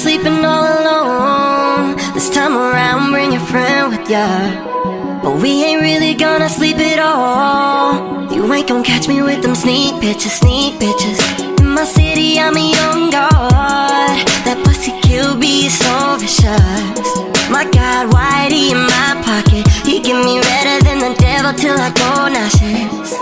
sleeping all alone. This time around, bring your friend with ya. But we ain't really gonna sleep at all. You ain't gonna catch me with them sneak pictures, sneak pictures. In my city, I'm a young god. That pussy kill be so vicious. My God, Whitey in my pocket. He get me redder than the devil till I go nauseous.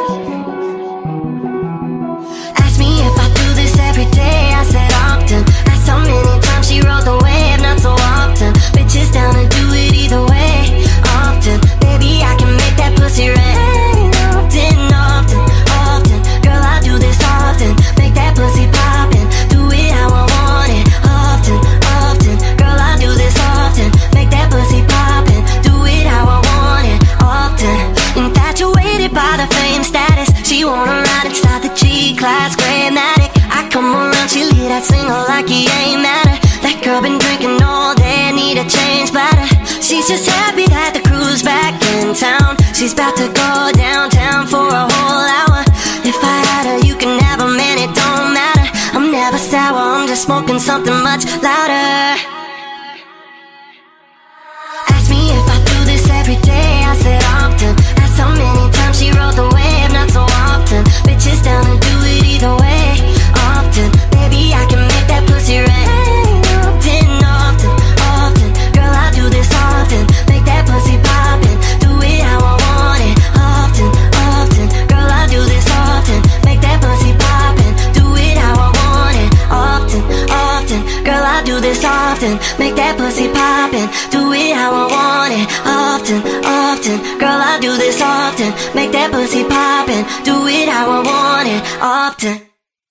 Ask me if I do this every day, I said often. Asked how many times she rode the wave, not so often. Bitches down to do it either way, often. Baby, I can make that pussy rain, often, often, often. Girl, I do this often, make that pussy poppin', do it how I want it, often, often. Girl, I do this often, make that pussy poppin', do it how I want it, often. Infatuated by the fame status, she wanna ride inside the G-Class Greymatic. I come around, she leave that single like he ain't matter. That girl been drinking all day, need a change bladder. She's just happy that the crew's back in town. She's about to go downtown for a whole hour. If I had her, you can have her, man, it don't matter. I'm never sour, I'm just smoking something much louder. Ask me if I do this every day, I said often. Asked how many times she rode the wave, not so often. Bitches down to do it either way, often. Baby, I can make that pussy rain, often, often, often. Girl, I do this often, make that pussy poppin', do it how I want it, often, often. Girl, I do this often, make that pussy poppin', do it how I want it, often, often. Girl, I do this often, make that pussy poppin', do it how I want it, often, often. Girl, I do this often, make that pussy poppin', do it how I want it, often.